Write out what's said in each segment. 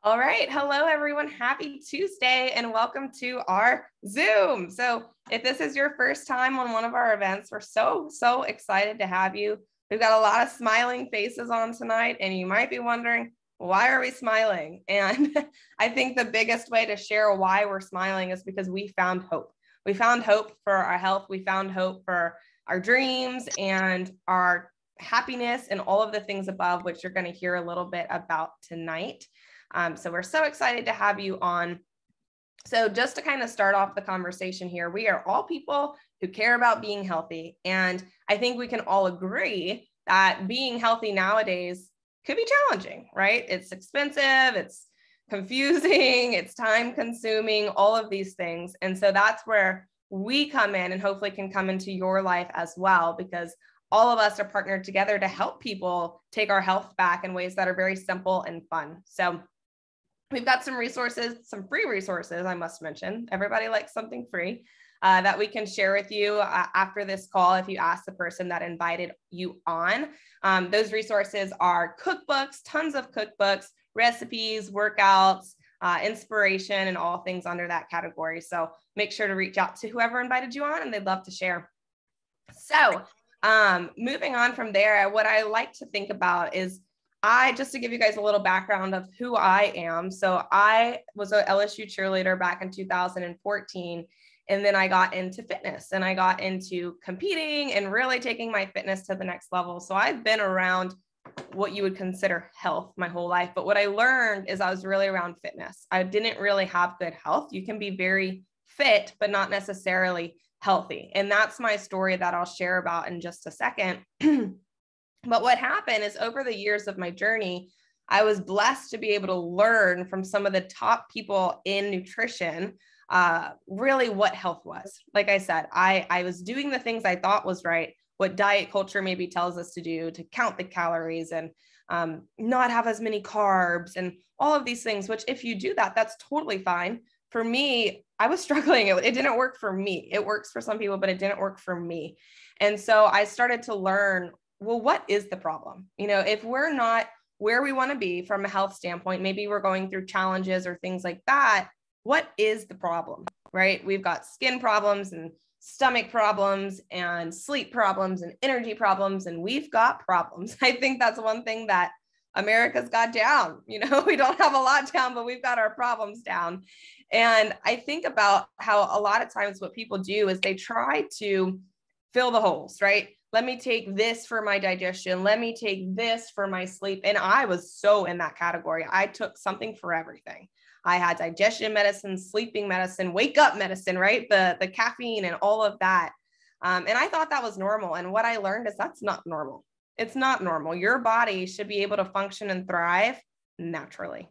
All right. Hello, everyone. Happy Tuesday and welcome to our Zoom. So if this is your first time on one of our events, we're so excited to have you. We've got a lot of smiling faces on tonight, and you might be wondering, why are we smiling? And I think the biggest way to share why we're smiling is because we found hope. We found hope for our health. We found hope for our dreams and our happiness and all of the things above, which you're going to hear a little bit about tonight. So we're so excited to have you on. So just to kind of start off the conversation here, we are all people who care about being healthy. And I think we can all agree that being healthy nowadays could be challenging, right? It's expensive, it's confusing, it's time consuming, all of these things. And so that's where we come in and hopefully can come into your life as well, because all of us are partnered together to help people take our health back in ways that are very simple and fun. So we've got some resources, some free resources, I must mention. Everybody likes something free that we can share with you after this call if you ask the person that invited you on. Those resources are cookbooks, tons of cookbooks, recipes, workouts, inspiration, and all things under that category. So make sure to reach out to whoever invited you on, and they'd love to share. So moving on from there, what I like to think about is just to give you guys a little background of who I am. So I was an LSU cheerleader back in 2014. And then I got into fitness and I got into competing and really taking my fitness to the next level. So I've been around what you would consider health my whole life. But what I learned is I was really around fitness. I didn't really have good health. You can be very fit, but not necessarily healthy. And that's my story that I'll share about in just a second. But what happened is over the years of my journey, I was blessed to be able to learn from some of the top people in nutrition, really what health was. Like I said, I was doing the things I thought was right, what diet culture maybe tells us to do, to count the calories and not have as many carbs and all of these things, which if you do that, that's totally fine. For me, I was struggling. It didn't work for me. It works for some people, but it didn't work for me. And so I started to learn, well, what is the problem? You know, if we're not where we want to be from a health standpoint, maybe we're going through challenges or things like that. What is the problem, right? We've got skin problems and stomach problems and sleep problems and energy problems, and we've got problems. I think that's one thing that America's got down. You know, we don't have a lot down, but we've got our problems down. And I think about how a lot of times what people do is they try to fill the holes, right? Let me take this for my digestion. Let me take this for my sleep. And I was so in that category. I took something for everything. I had digestion medicine, sleeping medicine, wake up medicine, right? The caffeine and all of that. And I thought that was normal. And what I learned is that's not normal. It's not normal. Your body should be able to function and thrive naturally.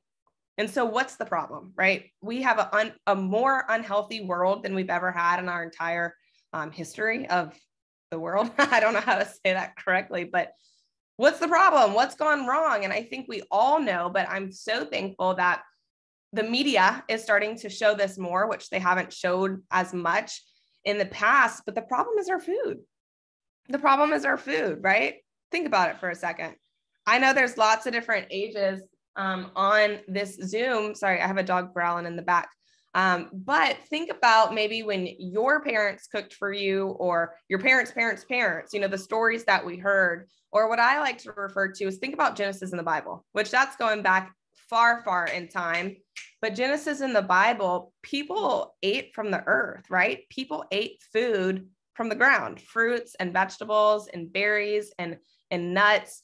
And so what's the problem, right? We have a more unhealthy world than we've ever had in our entire history of the world. I don't know how to say that correctly, but what's the problem? What's gone wrong? And I think we all know, but I'm so thankful that the media is starting to show this more, which they haven't showed as much in the past. But the problem is our food. The problem is our food, right? Think about it for a second. I know there's lots of different ages on this Zoom. Sorry, I have a dog growling in the back. But think about maybe when your parents cooked for you or your parents' parents, you know, the stories that we heard, or what I like to refer to is think about Genesis in the Bible, which that's going back far in time. But Genesis in the Bible, people ate from the earth, right? People ate food from the ground, fruits and vegetables and berries and nuts.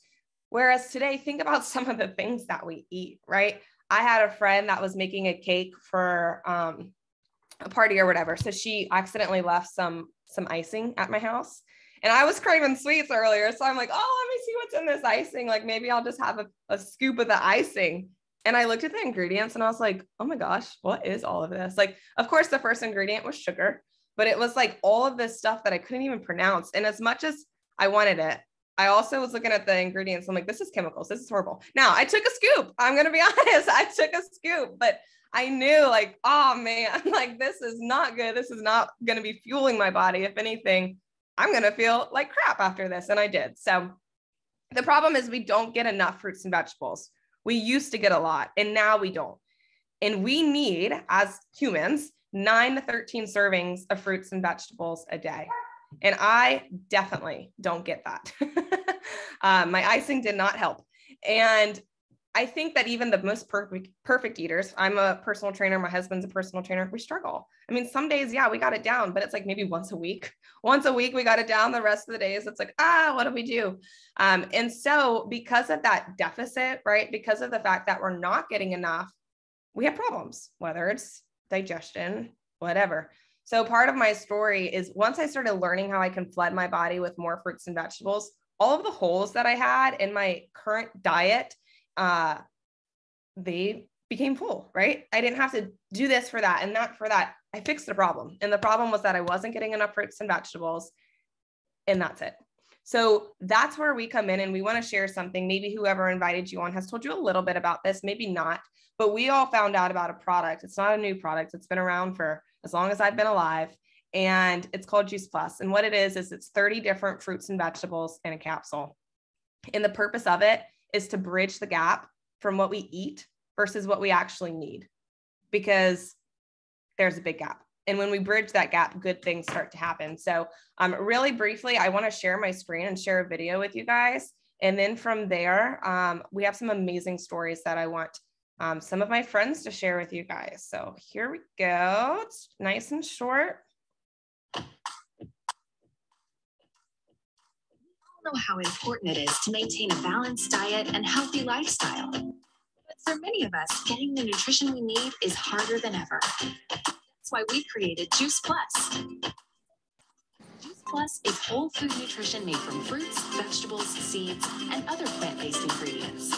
Whereas today, think about some of the things that we eat, right? I had a friend that was making a cake for a party or whatever. So she accidentally left some icing at my house. And I was craving sweets earlier. So I'm like, oh, let me see what's in this icing. Like maybe I'll just have a scoop of the icing. And I looked at the ingredients and I was like, oh my gosh, what is all of this? Like, of course, the first ingredient was sugar, but it was like all of this stuff that I couldn't even pronounce. And as much as I wanted it, I also was looking at the ingredients. I'm like, this is chemicals. This is horrible. Now I took a scoop. I'm going to be honest. I took a scoop, but I knew like, oh man, like this is not good. This is not going to be fueling my body. If anything, I'm going to feel like crap after this. And I did. So the problem is we don't get enough fruits and vegetables. We used to get a lot, and now we don't. And we need, as humans, 9 to 13 servings of fruits and vegetables a day. And I definitely don't get that. My icing did not help. And I think that even the most perfect eaters, I'm a personal trainer, my husband's a personal trainer, we struggle. I mean, some days, yeah, we got it down, but it's like maybe once a week. Once a week, we got it down. The rest of the days, it's like, what do we do? And so because of that deficit, right, because of the fact that we're not getting enough, we have problems, whether it's digestion, whatever. So part of my story is once I started learning how I can flood my body with more fruits and vegetables, all of the holes that I had in my current diet, they became full, right? I didn't have to do this for that and that for that. I fixed the problem. And the problem was that I wasn't getting enough fruits and vegetables, and that's it. So that's where we come in, and we want to share something. Maybe whoever invited you on has told you a little bit about this, maybe not, but we all found out about a product. It's not a new product. It's been around for as long as I've been alive, and it's called Juice Plus. And what it is it's 30 different fruits and vegetables in a capsule. And the purpose of it is to bridge the gap from what we eat versus what we actually need, because there's a big gap. And when we bridge that gap, good things start to happen. So really briefly, I want to share my screen and share a video with you guys. And then from there, we have some amazing stories that I want some of my friends to share with you guys. So here we go. It's nice and short. Know how important it is to maintain a balanced diet and healthy lifestyle. But for many of us, getting the nutrition we need is harder than ever. That's why we created Juice Plus. Juice Plus is whole food nutrition made from fruits, vegetables, seeds, and other plant-based ingredients.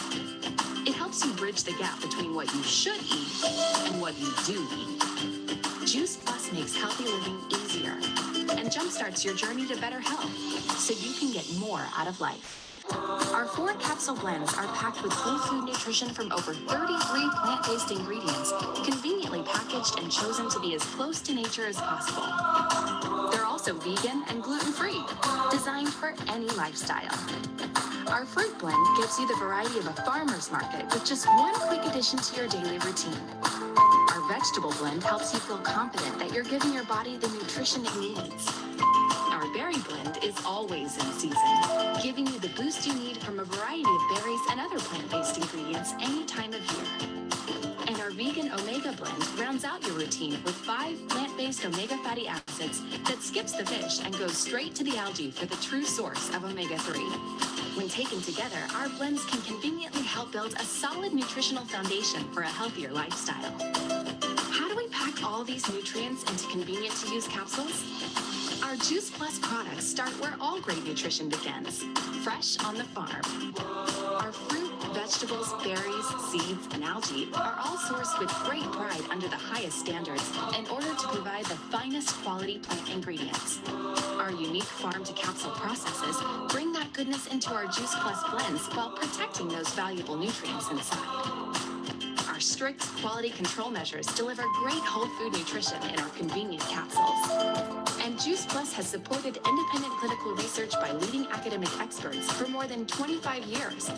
It helps you bridge the gap between what you should eat and what you do eat. Juice Plus makes healthy living easier and jumpstarts your journey to better health, so you can get more out of life. Our 4 capsule blends are packed with whole food nutrition from over 33 plant-based ingredients, conveniently packaged and chosen to be as close to nature as possible. They're also vegan and gluten-free, designed for any lifestyle. Our fruit blend gives you the variety of a farmer's market with just one quick addition to your daily routine. Our vegetable blend helps you feel confident that you're giving your body the nutrition it needs. Our berry blend is always in season, giving you the boost you need from a variety of berries and other plant-based ingredients any time of year. And our vegan omega blend rounds out your routine with 5 plant-based omega fatty acids that skips the fish and goes straight to the algae for the true source of omega-3. When taken together, our blends can conveniently help build a solid nutritional foundation for a healthier lifestyle. How do we pack all these nutrients into convenient-to-use capsules? Our Juice Plus products start where all great nutrition begins, fresh on the farm. Our fruit, vegetables, berries, seeds, and algae are all sourced with great pride under the highest standards in order to provide the finest quality plant ingredients. Our unique farm-to-capsule processes bring that goodness into our Juice Plus blends while protecting those valuable nutrients inside. Our strict quality control measures deliver great whole food nutrition in our convenient capsules. And Juice Plus has supported independent clinical research by leading academic experts for more than 25 years,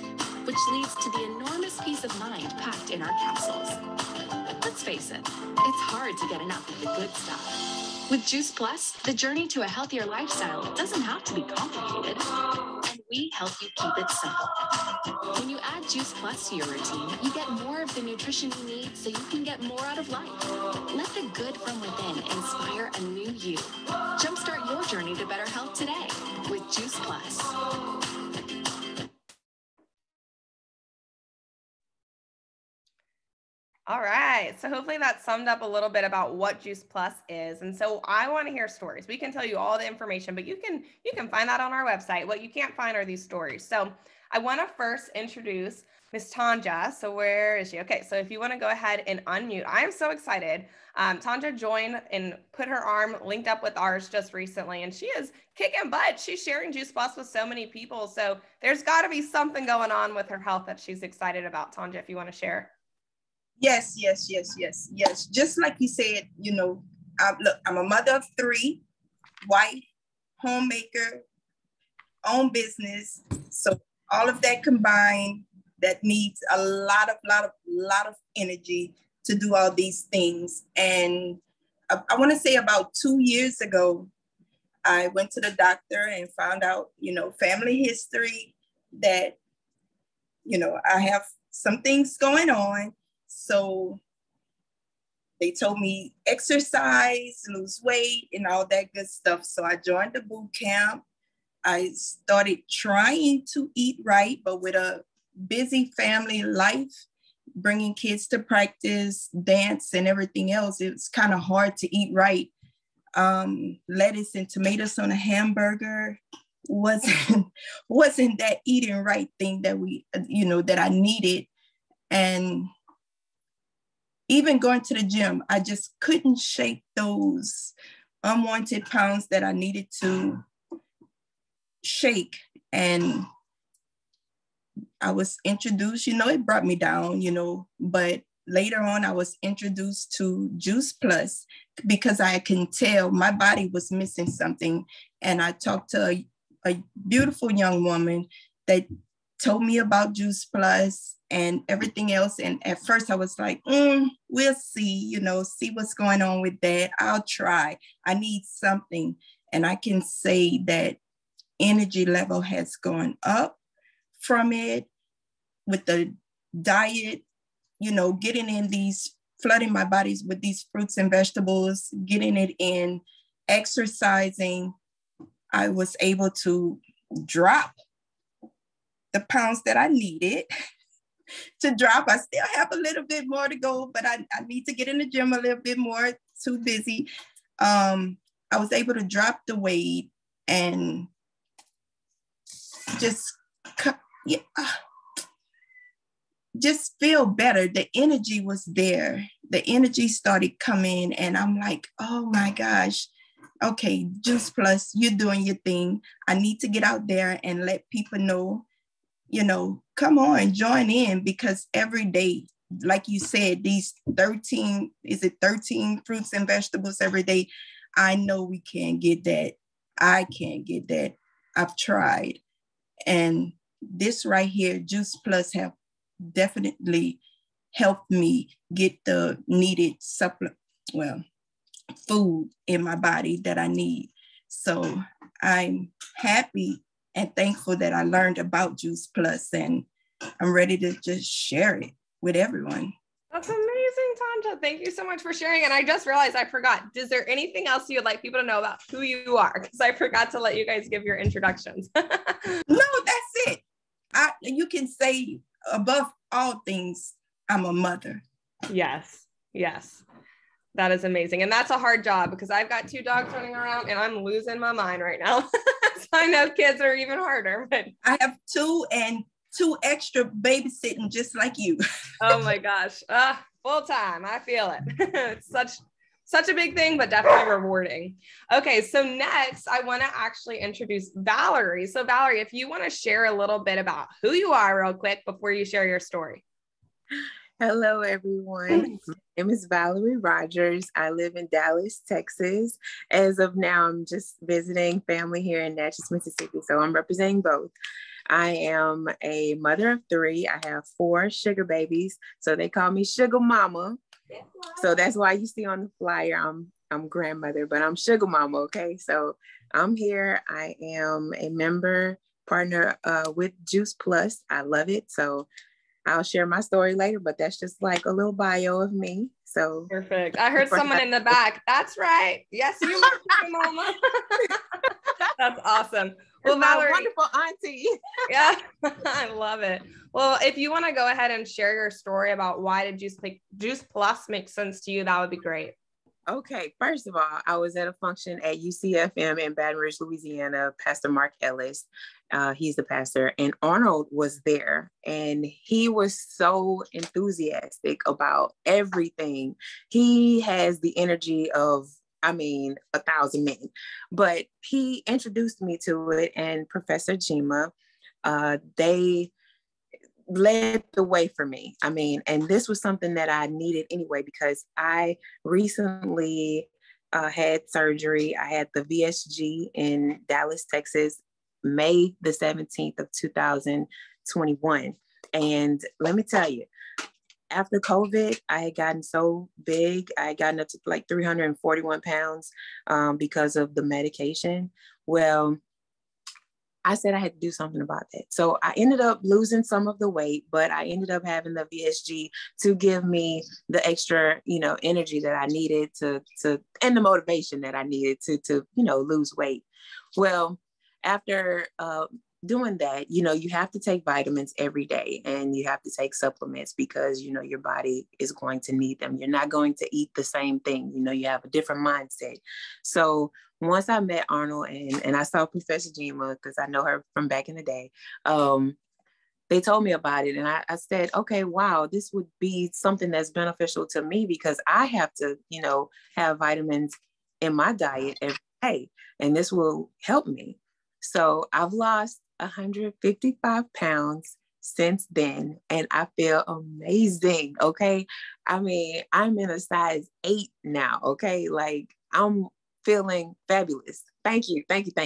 which leads to the enormous peace of mind packed in our capsules. Let's face it, it's hard to get enough of the good stuff. With Juice Plus, the journey to a healthier lifestyle doesn't have to be complicated, and we help you keep it simple. When you add Juice Plus to your routine, you get more of the nutrition you need so you can get more out of life. Let the good from within inspire a new you. Jumpstart your journey to better health today with Juice Plus. All right. So hopefully that summed up a little bit about what Juice Plus is. And so I want to hear stories. We can tell you all the information, but you can find that on our website. What you can't find are these stories. So I want to first introduce Miss Tanja. So where is she? Okay. So if you want to go ahead and unmute, I'm so excited. Tanja joined and put her arm linked up with ours just recently, and she is kicking butt. She's sharing Juice Plus with so many people. So there's got to be something going on with her health that she's excited about. Tanja, if you want to share. Yes. Just like you said, look, I'm a mother of 3, wife, homemaker, own business. So all of that combined, that needs a lot of energy to do all these things. And I want to say about 2 years ago, I went to the doctor and found out, family history that, I have some things going on. So they told me exercise, lose weight, and all that good stuff. So I joined the boot camp. I started trying to eat right, but with a busy family life, bringing kids to practice, dance, and everything else, it's kind of hard to eat right. Lettuce and tomatoes on a hamburger wasn't that eating right thing that that I needed. And even going to the gym, I just couldn't shake those unwanted pounds that I needed to shake. And I was introduced, it brought me down, but later on I was introduced to Juice Plus because I can tell my body was missing something. And I talked to a beautiful young woman that told me about Juice Plus and everything else. And at first I was like, we'll see, see what's going on with that. I'll try. I need something. And I can say that energy level has gone up from it with the diet, getting in flooding my bodies with these fruits and vegetables, getting it in, exercising. I was able to drop the pounds that I needed to drop. I still have a little bit more to go, but I need to get in the gym a little bit more, too busy. I was able to drop the weight and just feel better. The energy was there. The energy started coming and I'm like, oh my gosh, okay, Juice Plus, you're doing your thing. I need to get out there and let people know, come on, join in, because every day, like you said, these 13 fruits and vegetables every day, I know we can't get that. I can't get that. I've tried. And this right here, Juice Plus, have definitely helped me get the needed food in my body that I need. So I'm happy and thankful that I learned about Juice Plus, and I'm ready to just share it with everyone. That's amazing, Tanja. Thank you so much for sharing. And I just realized I forgot. Is there anything else you'd like people to know about who you are? Because I forgot to let you guys give your introductions. No, that's it. You can say above all things, I'm a mother. Yes. That is amazing. And that's a hard job because I've got 2 dogs running around and I'm losing my mind right now. So I know kids are even harder, but I have 2 and 2 extra babysitting just like you. Oh my gosh. Full time. I feel it. It's such a big thing, but definitely rewarding. Okay. So next I want to actually introduce Valerie. So Valerie, if you want to share a little bit about who you are real quick before you share your story. Hello, everyone. My name is Valerie Rogers. I live in Dallas, Texas. As of now, I'm just visiting family here in Natchez, Mississippi. So I'm representing both. I am a mother of 3. I have 4 sugar babies. So they call me Sugar Mama. So that's why you see on the flyer, I'm grandmother, but I'm Sugar Mama. Okay. So I'm here. I am a member partner with Juice Plus. I love it. So I'll share my story later, but that's just like a little bio of me. So perfect. I heard someone in the back. That's right. Yes, you are Sugar Mama. That's awesome. Well, Valerie, wonderful auntie. Yeah, I love it. Well, if you want to go ahead and share your story about why did Juice Plus make sense to you, that would be great. Okay, first of all, I was at a function at UCFM in Baton Rouge, Louisiana. Pastor Mark Ellis, he's the pastor, and Arnold was there, and he was so enthusiastic about everything. He has the energy of, 1,000 men, but he introduced me to it, and Professor Jima, they led the way for me. And this was something that I needed anyway, because I recently had surgery. I had the VSG in Dallas, Texas, May the 17th of 2021. And let me tell you, after COVID, I had gotten so big. I had gotten up to like 341 pounds because of the medication. Well, I said I had to do something about that. So I ended up losing some of the weight, but I ended up having the VSG to give me the extra, energy that I needed to and the motivation that I needed to lose weight. Well, after doing that, you have to take vitamins every day, and you have to take supplements because, your body is going to need them. You're not going to eat the same thing. You have a different mindset. So once I met Arnold and I saw Professor Jima, because I know her from back in the day, they told me about it. And I said, okay, wow, this would be something that's beneficial to me because I have to, have vitamins in my diet every day, and this will help me. So I've lost 155 pounds since then, and I feel amazing. Okay. I mean, I'm in a size 8 now. Okay. Like, I'm feeling fabulous. Thank you,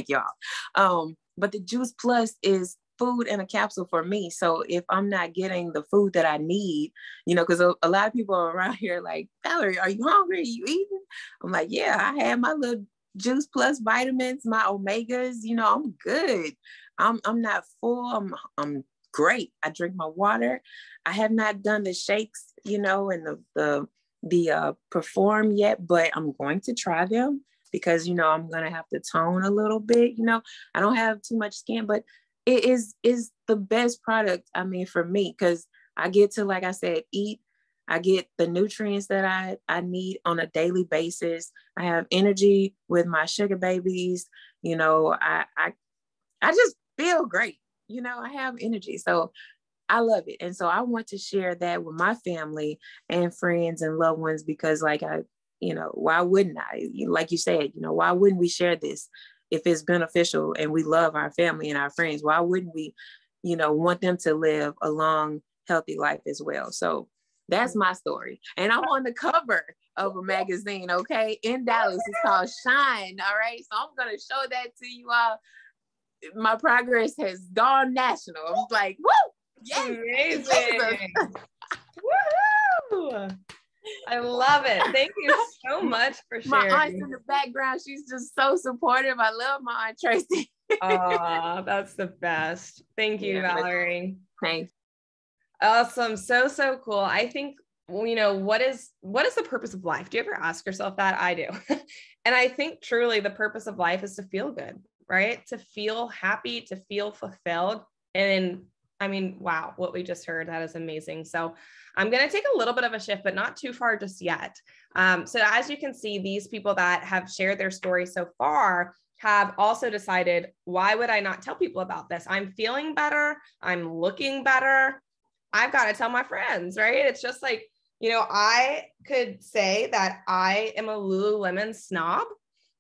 y'all. But the Juice Plus is food in a capsule for me. So if I'm not getting the food that I need, because a lot of people around here like, Valerie, are you hungry? Are you eating? I'm like, yeah, I had my little Juice Plus vitamins, my omegas, I'm good. I'm not full. I'm great. I drink my water. I have not done the shakes, and the Perform yet, but I'm going to try them because, I'm going to have to tone a little bit. I don't have too much skin, but it is the best product. I mean, for me, because I get to, like I said, eat. I get the nutrients that I need on a daily basis. I have energy with my sugar babies. I just feel great. I have energy. So I love it. And so I want to share that with my family and friends and loved ones because why wouldn't I? Like you said, why wouldn't we share this if it's beneficial and we love our family and our friends? Why wouldn't we, want them to live a long, healthy life as well? So that's my story. And I'm on the cover of a magazine, okay, in Dallas. It's called Shine, all right? So I'm going to show that to you all. My progress has gone national. I'm like, woo! Yes! Amazing! Woohoo! I love it. Thank you so much for sharing. My aunt's in the background. She's just so supportive. I love my Aunt Tracy. Oh, that's the best. Thank you, Valerie. Thanks. Awesome. So cool. I think, what is the purpose of life? Do you ever ask yourself that? I do. And I think truly the purpose of life is to feel good, right? To feel happy, to feel fulfilled. And I mean, wow, what we just heard, that is amazing. So I'm going to take a little bit of a shift, but not too far just yet. So as you can see, these people that have shared their story so far have also decided, why would I not tell people about this? I'm feeling better. I'm looking better. I've got to tell my friends, right? It's just like, I could say that I am a Lululemon snob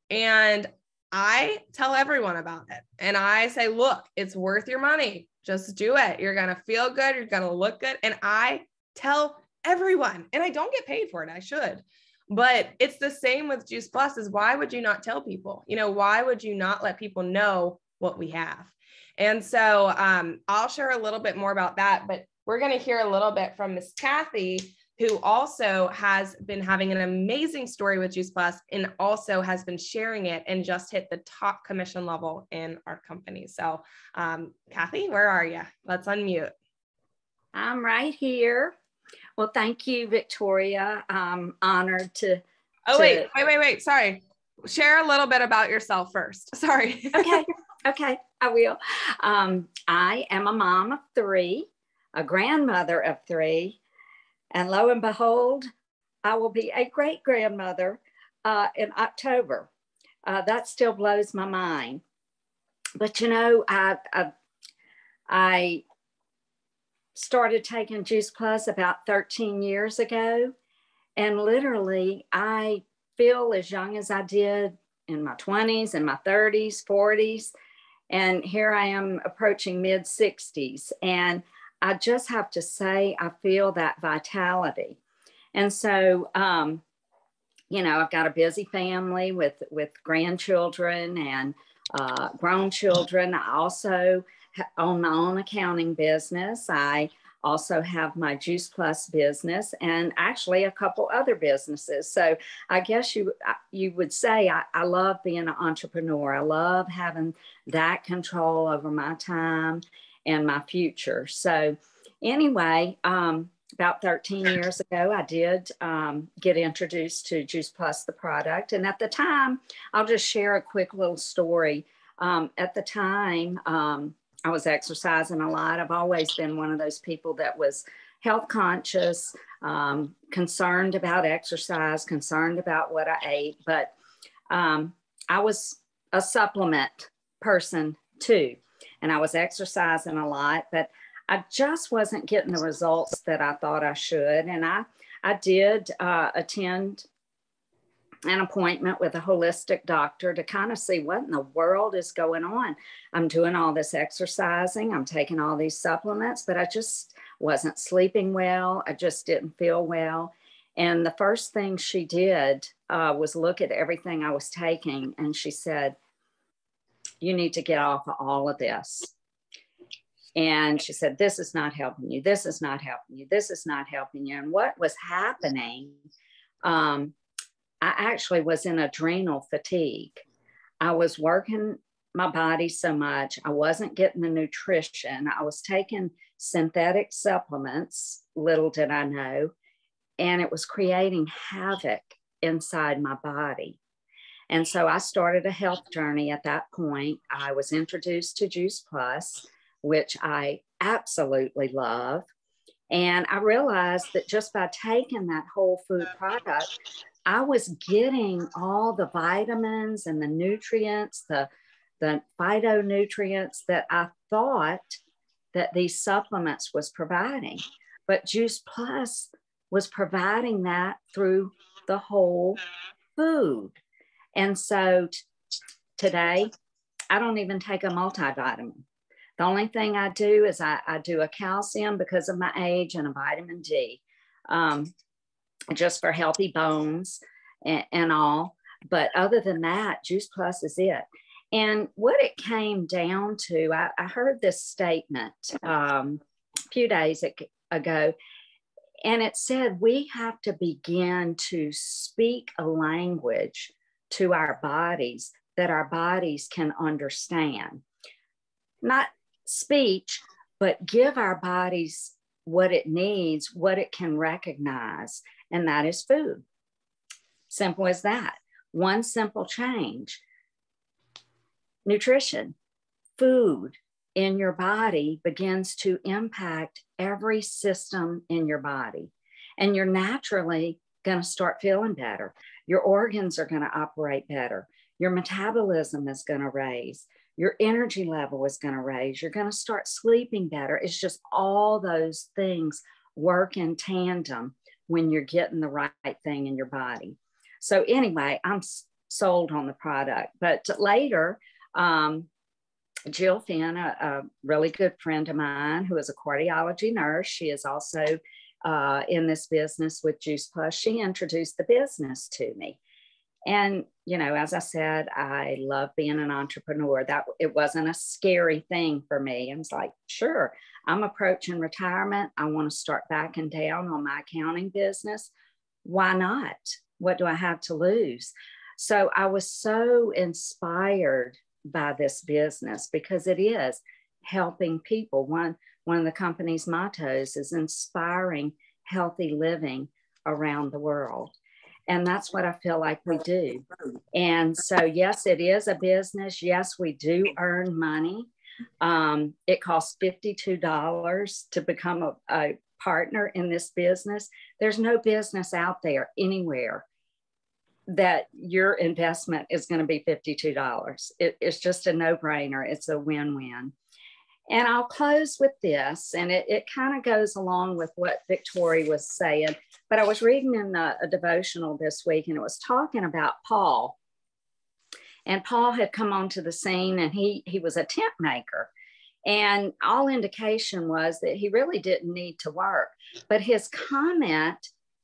and I tell everyone about it. And I say, look, it's worth your money. Just do it. You're going to feel good. You're going to look good. And I tell everyone, and I don't get paid for it. I should, but it's the same with Juice Plus. Is why would you not tell people? Why would you not let people know what we have? And so I'll share a little bit more about that, but we're going to hear a little bit from Miss Kathy, who also has been having an amazing story with Juice Plus and also has been sharing it and just hit the top commission level in our company. So Kathy, where are you? Let's unmute. I'm right here. Well, thank you, Victoria. I'm honored to. Wait. Sorry. Share a little bit about yourself first. Sorry. Okay, I will. I am a mom of 3, a grandmother of 3, and lo and behold, I will be a great grandmother in October. That still blows my mind. But I started taking Juice Plus about 13 years ago, and literally I feel as young as I did in my 20s and my 30s, 40s, and here I am approaching mid 60s, and I just have to say I feel that vitality. And so I've got a busy family with grandchildren and grown children. I also own my own accounting business. I also have my Juice Plus business and actually a couple other businesses. So I guess you would say I love being an entrepreneur. I love having that control over my time and my future. So anyway, about 13 years ago, I did get introduced to Juice Plus, the product. And at the time, I'll just share a quick little story. At the time, I was exercising a lot. I've always been one of those people that was health conscious, concerned about exercise, concerned about what I ate. But I was a supplement person too. And I was exercising a lot, but I just wasn't getting the results that I thought I should. And I did attend an appointment with a holistic doctor to kind of see what in the world is going on. I'm doing all this exercising, I'm taking all these supplements, but I just wasn't sleeping well. I just didn't feel well. And the first thing she did was look at everything I was taking. And she said, you need to get off of all of this. And she said, this is not helping you. This is not helping you. This is not helping you. And what was happening, I actually was in adrenal fatigue. I was working my body so much. I wasn't getting the nutrition. I was taking synthetic supplements, little did I know, and it was creating havoc inside my body. And so I started a health journey at that point. I was introduced to Juice Plus, which I absolutely love. And I realized that just by taking that whole food product, I was getting all the vitamins and the nutrients, the phytonutrients that I thought that these supplements was providing. But Juice Plus was providing that through the whole food. And so today, I don't even take a multivitamin. The only thing I do is I do a calcium because of my age and a vitamin D, just for healthy bones and all. But other than that, Juice Plus is it. And what it came down to, I heard this statement a few days ago, and it said we have to begin to speak a language to our bodies that our bodies can understand. Not speech, but give our bodies what it needs, what it can recognize, and that is food. Simple as that. One simple change. Nutrition, food in your body begins to impact every system in your body. And you're naturally going to start feeling better. Your organs are going to operate better. Your metabolism is going to raise. Your energy level is going to raise. You're going to start sleeping better. It's just all those things work in tandem when you're getting the right thing in your body. So anyway, I'm sold on the product. But later, Jill Finn, a really good friend of mine who is a cardiology nurse, she is also in this business with Juice Plus. She introduced the business to me. And, you know, as I said, I love being an entrepreneur. That it wasn't a scary thing for me. I was like, sure, I'm approaching retirement. I want to start backing down on my accounting business. Why not? What do I have to lose? So I was so inspired by this business because it is helping people. One of the company's mottos is inspiring healthy living around the world. And that's what I feel like we do. And so, yes, it is a business. Yes, we do earn money. It costs $52 to become a partner in this business. There's no business out there anywhere that your investment is going to be $52. It's just a no-brainer. It's a win-win. And I'll close with this, and it kind of goes along with what Victoria was saying, but I was reading in a devotional this week, and it was talking about Paul. And Paul had come onto the scene, and he was a tent maker. And all indication was that he really didn't need to work. But his comment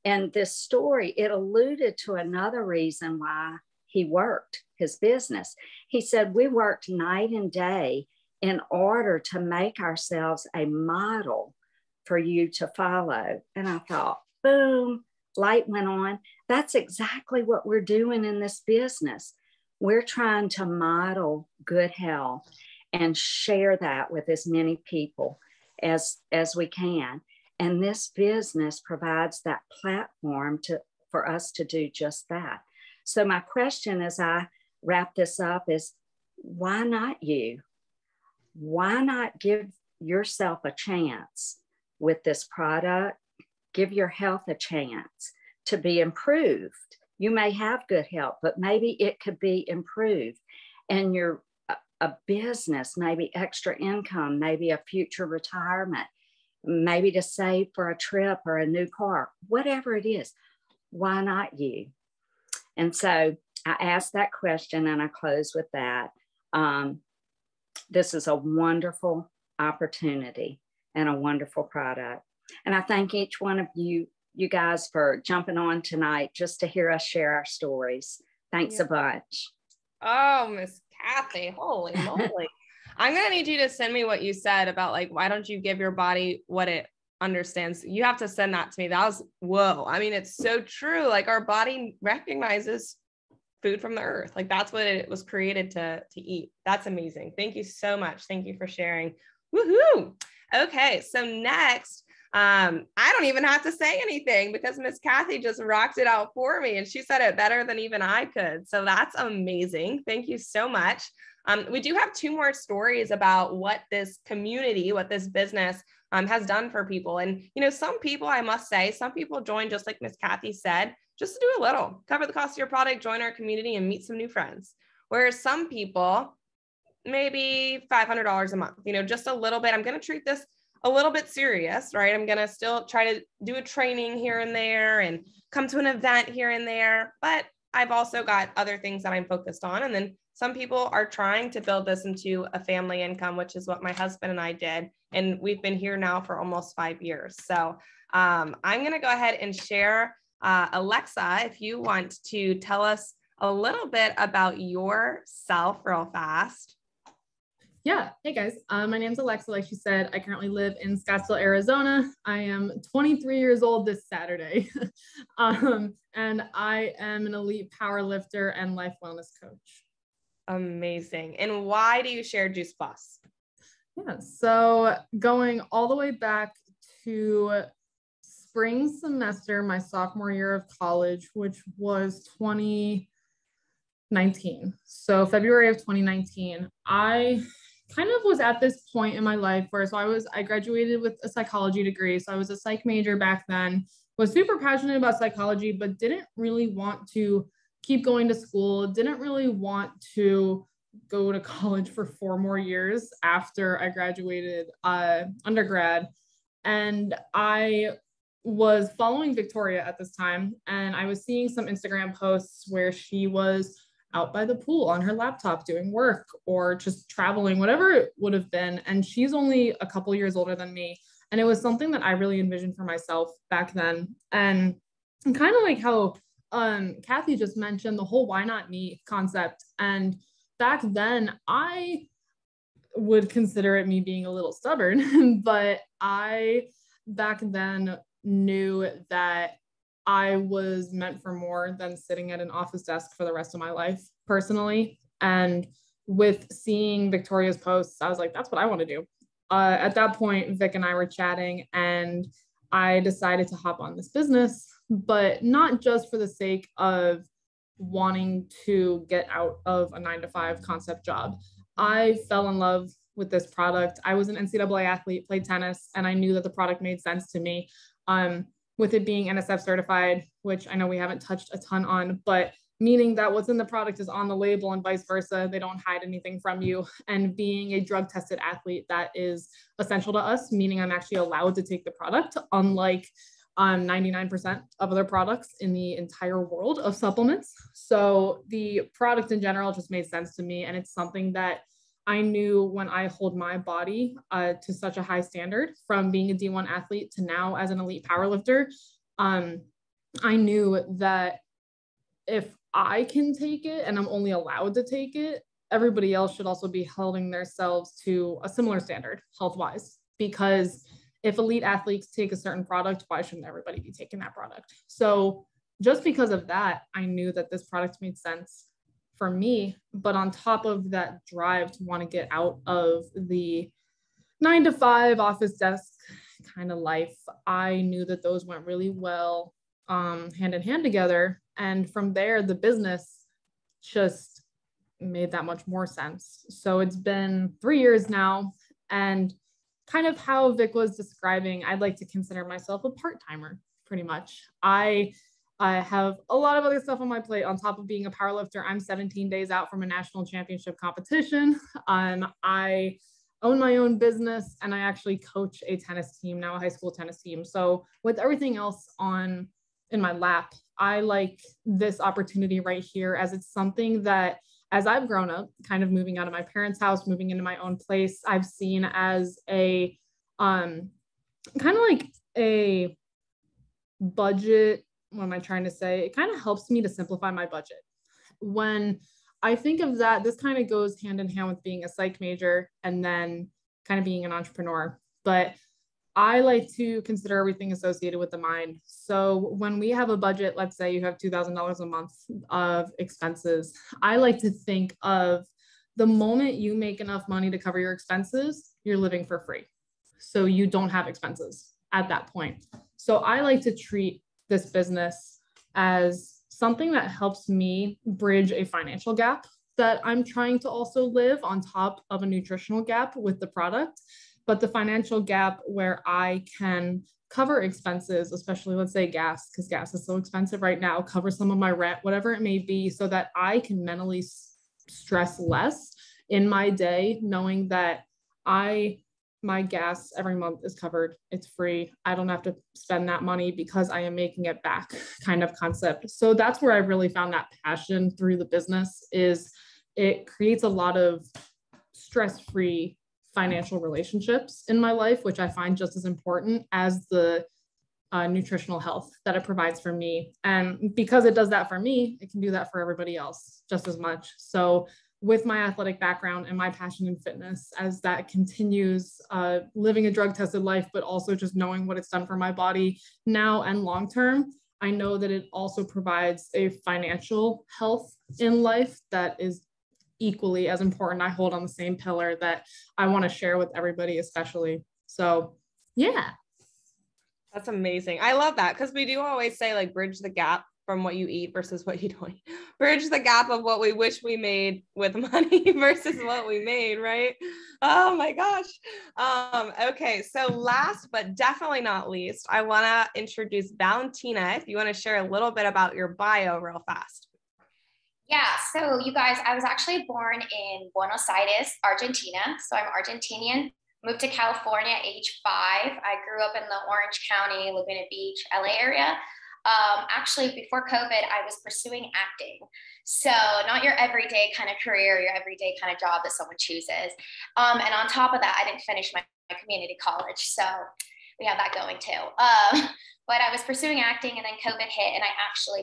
and this story, it alluded to another reason why he worked his business. He said, we worked night and day in order to make ourselves a model for you to follow. And I thought, boom, light went on. That's exactly what we're doing in this business. We're trying to model good health and share that with as many people as we can. And this business provides that platform for us to do just that. So my question as I wrap this up is, why not you? Why not give yourself a chance with this product? Give your health a chance to be improved. You may have good health, but maybe it could be improved. And your a business, maybe extra income, maybe a future retirement, maybe to save for a trip or a new car, whatever it is, why not you? And so I asked that question and I close with that. This is a wonderful opportunity and a wonderful product. And I thank each one of you guys for jumping on tonight just to hear us share our stories. Thanks a bunch. Oh, Miss Kathy, holy moly. I'm going to need you to send me what you said about like, why don't you give your body what it understands? You have to send that to me. That was, whoa. I mean, it's so true. Like our body recognizes food from the earth. Like that's what it was created to eat. That's amazing. Thank you so much. Thank you for sharing. Woohoo. Okay. So next, I don't even have to say anything because Miss Kathy just rocked it out for me and she said it better than even I could. So that's amazing. Thank you so much. We do have 2 more stories about what this community, what this business has done for people. And, you know, some people, I must say, some people join just like Miss Kathy said, just to do a little, cover the cost of your product, join our community and meet some new friends. Whereas some people, maybe $500 a month, you know, just a little bit. I'm going to treat this a little bit serious, right? I'm going to still try to do a training here and there and come to an event here and there, but I've also got other things that I'm focused on. And then some people are trying to build this into a family income, which is what my husband and I did. And we've been here now for almost 5 years. So I'm going to go ahead and share. Alexa, if you want to tell us a little bit about yourself real fast. Yeah. Hey guys, my name's Alexa. Like she said, I currently live in Scottsdale, Arizona. I am 23 years old this Saturday. And I am an elite power lifter and life wellness coach. Amazing. And why do you share Juice Plus? Yeah. So going all the way back to spring semester, my sophomore year of college, which was 2019. So February of 2019, I kind of was at this point in my life where, I graduated with a psychology degree. So I was a psych major back then, was super passionate about psychology, but didn't really want to keep going to school, didn't really want to go to college for 4 more years after I graduated undergrad. And I was following Victoria at this time, and I was seeing some Instagram posts where she was out by the pool on her laptop doing work or just traveling, whatever it would have been. And she's only a couple years older than me. And it was something that I really envisioned for myself back then. And kind of like how Kathy just mentioned, the whole why not me concept. And back then I would consider it me being a little stubborn, but I back then knew that I was meant for more than sitting at an office desk for the rest of my life personally. And with seeing Victoria's posts, I was like, that's what I want to do. At that point, Vic and I were chatting and I decided to hop on this business, but not just for the sake of wanting to get out of a 9-to-5 concept job. I fell in love with this product. I was an NCAA athlete, played tennis, and I knew that the product made sense to me. With it being NSF certified, which I know we haven't touched a ton on, but meaning that what's in the product is on the label and vice versa. They don't hide anything from you. And being a drug tested athlete, that is essential to us, meaning I'm actually allowed to take the product, unlike 99% of other products in the entire world of supplements. So the product in general just made sense to me. And it's something that I knew when I hold my body to such a high standard, from being a D1 athlete to now as an elite powerlifter, I knew that if I can take it and I'm only allowed to take it, everybody else should also be holding themselves to a similar standard health-wise, because if elite athletes take a certain product, why shouldn't everybody be taking that product? So just because of that, I knew that this product made sense for me. But on top of that drive to want to get out of the 9-to-5 office desk kind of life, I knew that those went really well hand in hand together. And from there, the business just made that much more sense. So it's been 3 years now, and kind of how Vic was describing, I'd like to consider myself a part-timer, pretty much. I have a lot of other stuff on my plate on top of being a powerlifter. I'm 17 days out from a national championship competition. I own my own business, and I actually coach a tennis team now, a high school tennis team. So with everything else in my lap, I like this opportunity right here, as it's something that, as I've grown up, kind of moving out of my parents' house, moving into my own place, I've seen as a kind of like a budget. What am I trying to say? It kind of helps me to simplify my budget. When I think of that, this kind of goes hand in hand with being a psych major and then kind of being an entrepreneur. But I like to consider everything associated with the mind. So when we have a budget, let's say you have $2,000 a month of expenses, I like to think of the moment you make enough money to cover your expenses, you're living for free. So you don't have expenses at that point. So I like to treat this business as something that helps me bridge a financial gap that I'm trying to also live on top of a nutritional gap with the product. But the financial gap where I can cover expenses, especially let's say gas, because gas is so expensive right now, cover some of my rent, whatever it may be, so that I can mentally stress less in my day, knowing that my gas every month is covered. It's free. I don't have to spend that money because I am making it back kind of concept. So that's where I really found that passion through the business. Is it creates a lot of stress-free financial relationships in my life, which I find just as important as the nutritional health that it provides for me. And because it does that for me, it can do that for everybody else just as much. So with my athletic background and my passion in fitness, as that continues, living a drug tested life, but also just knowing what it's done for my body now and long term, I know that it also provides a financial health in life that is equally as important. I hold on the same pillar that I want to share with everybody, especially. So yeah. That's amazing. I love that, because we do always say, like, bridge the gap from what you eat versus what you don't eat. Bridge the gap of what we wish we made with money versus what we made, right? Oh my gosh. Okay, so last but definitely not least, I want to introduce Valentina. If you want to share a little bit about your bio real fast. Yeah, so you guys, I was actually born in Buenos Aires, Argentina. So I'm Argentinian, moved to California at age 5. I grew up in the Orange County, Laguna Beach, LA area. Actually, before COVID, I was pursuing acting. So not your everyday kind of career, your everyday kind of job that someone chooses. And on top of that, I didn't finish my community college. So we have that going too. But I was pursuing acting, and then COVID hit, and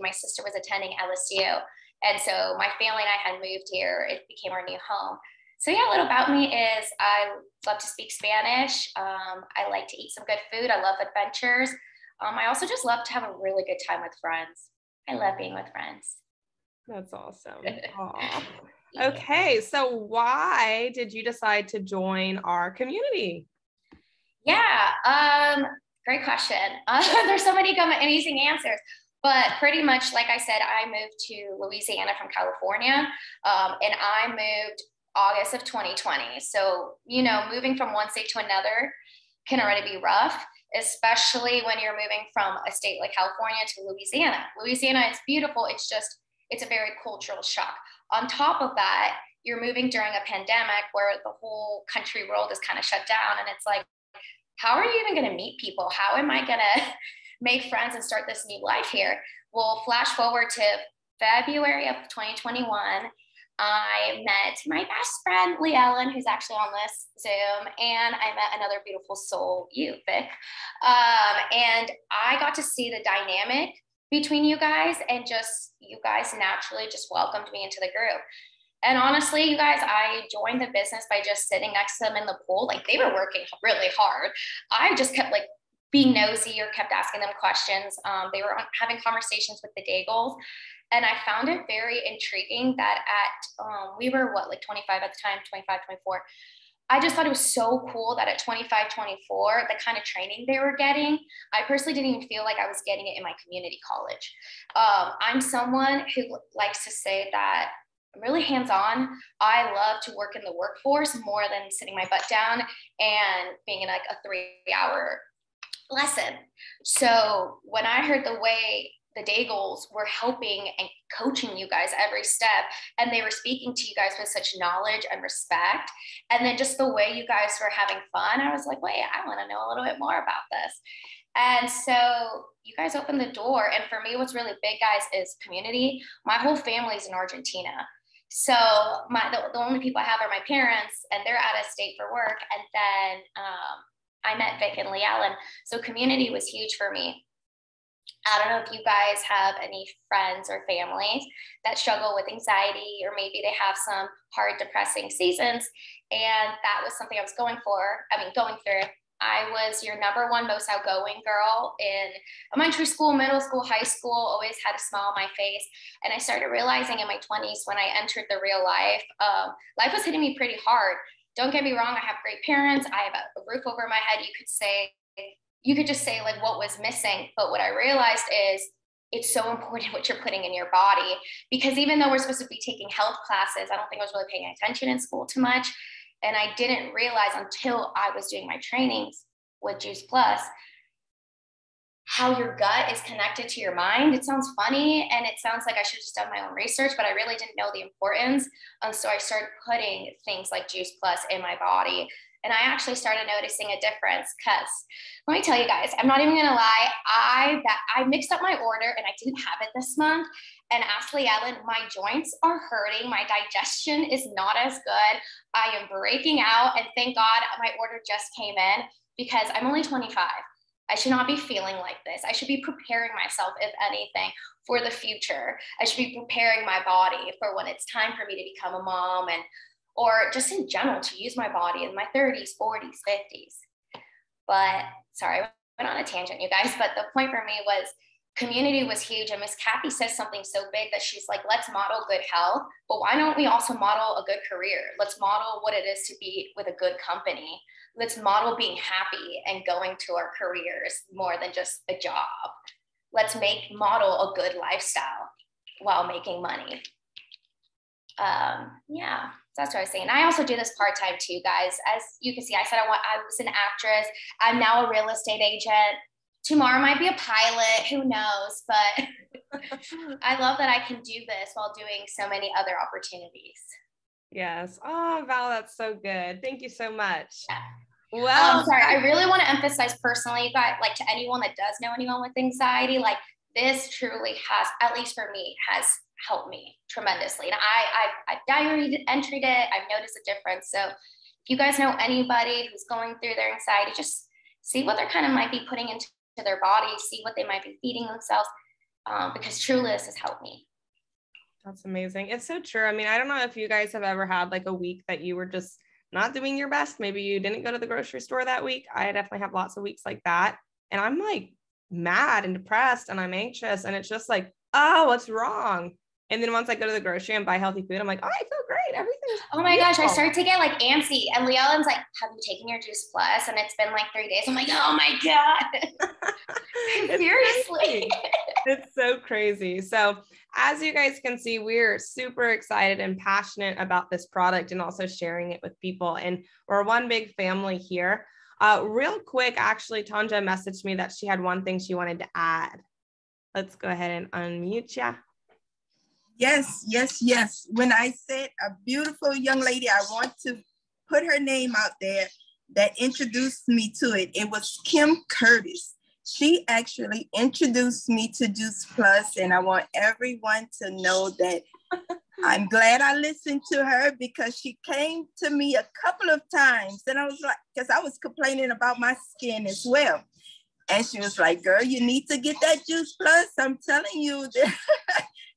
my sister was attending LSU. And so my family and I had moved here. It became our new home. So yeah, a little about me is I love to speak Spanish. I like to eat some good food. I love adventures. I also just love to have a really good time with friends. I love being with friends. That's awesome. Okay, so why did you decide to join our community? Yeah, great question. There's so many amazing answers. But pretty much, like I said, I moved to Louisiana from California, and I moved August of 2020. So, moving from one state to another can already be rough, especially when you're moving from a state like California to Louisiana. Louisiana is beautiful. It's a very cultural shock. On top of that, you're moving during a pandemic where the whole country world is kind of shut down. And it's like, how are you even going to meet people? How am I going to make friends and start this new life here? Well, flash forward to February of 2021. I met my best friend, Lee Ellen, who's actually on this Zoom, and I met another beautiful soul, you, Vic. And I got to see the dynamic between you guys, and you guys naturally just welcomed me into the group. And honestly, you guys, I joined the business by just sitting next to them in the pool. Like, they were working really hard. I just kept like being nosy or kept asking them questions. They were having conversations with the Daigles. And I found it very intriguing that we were like 25 at the time, 25, 24. I just thought it was so cool that at 25, 24, the kind of training they were getting, I personally didn't even feel like I was getting it in my community college. I'm someone who likes to say that I'm really hands-on. I love to work in the workforce more than sitting my butt down and being in like a 3-hour lesson. So when I heard the way the Daigles were helping and coaching you guys every step, and they were speaking to you guys with such knowledge and respect, and then just the way you guys were having fun, I was like, wait, I want to know a little bit more about this. And so you guys opened the door. And for me, what's really big, guys, is community. My whole family's in Argentina. So the only people I have are my parents, and they're out of state for work. And then I met Vic and Lee Allen. So community was huge for me. I don't know if you guys have any friends or families that struggle with anxiety, or maybe they have some hard, depressing seasons. And that was something I was going through. I was your number one most outgoing girl in elementary school, middle school, high school, always had a smile on my face. And I started realizing in my 20s, when I entered the real life, life was hitting me pretty hard. Don't get me wrong, I have great parents. I have a roof over my head. You could just say like what was missing. But what I realized is it's so important what you're putting in your body, because even though we're supposed to be taking health classes, I don't think I was really paying attention in school too much. And I didn't realize until I was doing my trainings with Juice Plus how your gut is connected to your mind. It sounds funny, and it sounds like I should have just done my own research, but I really didn't know the importance. So I started putting things like Juice Plus in my body. And I actually started noticing a difference, because let me tell you guys, I'm not even going to lie. I mixed up my order and I didn't have it this month. And asked Lee Ellen, my joints are hurting. My digestion is not as good. I am breaking out. And thank God my order just came in, because I'm only 25. I should not be feeling like this. I should be preparing myself, if anything, for the future. I should be preparing my body for when it's time for me to become a mom, or just in general to use my body in my 30s, 40s, 50s. But sorry, I went on a tangent, you guys. But the point for me was community was huge. And Miss Kathy says something so big that she's like, let's model good health, but why don't we also model a good career? Let's model what it is to be with a good company. Let's model being happy and going to our careers more than just a job. Let's model a good lifestyle while making money. Yeah, that's what I was saying. I also do this part-time too, guys. As you can see, I said I was an actress. I'm now a real estate agent. Tomorrow might be a pilot, who knows? But I love that I can do this while doing so many other opportunities. Yes. Oh, Val, that's so good. Thank you so much. Yeah. Well, sorry, I really want to emphasize personally, guys, like to anyone that does know anyone with anxiety, like this truly has, at least for me, has helped me tremendously. And I've diary entered it. I've noticed a difference. So if you guys know anybody who's going through their anxiety, just see what they're kind of might be putting into their body, see what they might be feeding themselves, because truly this has helped me. That's amazing. It's so true. I mean, I don't know if you guys have ever had like a week that you were just not doing your best. Maybe you didn't go to the grocery store that week. I definitely have lots of weeks like that. And I'm like mad and depressed and I'm anxious. And it's just like, oh, what's wrong? And then once I go to the grocery and buy healthy food, I'm like, oh, I feel great. Everything's oh my gosh, I started to get like antsy. And Leellen's like, have you taken your Juice Plus? And it's been like 3 days. I'm like, oh my God. Seriously. It's so crazy. So as you guys can see, we're super excited and passionate about this product and also sharing it with people. And we're one big family here. Real quick, actually, Tanja messaged me that she had one thing she wanted to add. Let's go ahead and unmute ya. Yes. When I said a beautiful young lady, I want to put her name out there that introduced me to it. It was Kim Curtis. She actually introduced me to Juice Plus, and I want everyone to know that I'm glad I listened to her, because she came to me a couple of times, and I was like, because I was complaining about my skin as well. And she was like, girl, you need to get that Juice Plus. I'm telling you.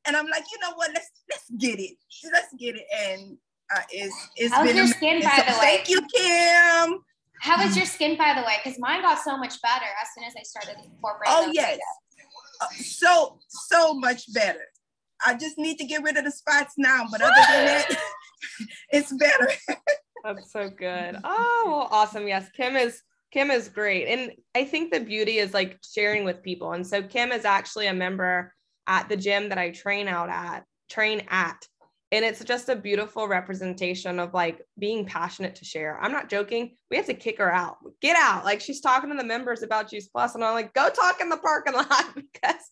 And I'm like, you know what? Let's get it. Let's get it. And it's How's been your amazing. skin, by the way? Thank you, Kim. How was your skin, by the way? Because mine got so much better as soon as I started incorporating. Oh, yes. So much better. I just need to get rid of the spots now, but other than that, it's better. That's so good. Oh, well, awesome. Yes, Kim is great. And I think the beauty is like sharing with people. And so Kim is actually a member at the gym that I train at. And it's just a beautiful representation of like being passionate to share. I'm not joking. We have to kick her out. Get out. Like she's talking to the members about Juice Plus, and I'm like, go talk in the parking lot because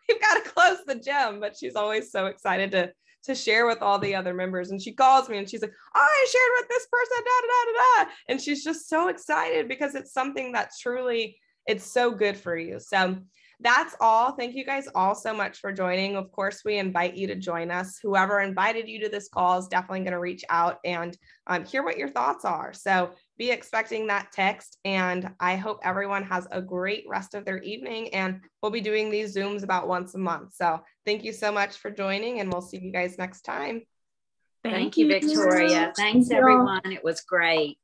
we've got to close the gym. But she's always so excited to share with all the other members. And she calls me and she's like, oh, I shared with this person, da, da, da, da, da. And she's just so excited because it's something that truly, it's so good for you. So that's all. Thank you guys all so much for joining. Of course, we invite you to join us. Whoever invited you to this call is definitely going to reach out and hear what your thoughts are. So be expecting that text. And I hope everyone has a great rest of their evening. And we'll be doing these Zooms about once a month. So thank you so much for joining, and we'll see you guys next time. Thank you, Victoria. Thanks, everyone. It was great.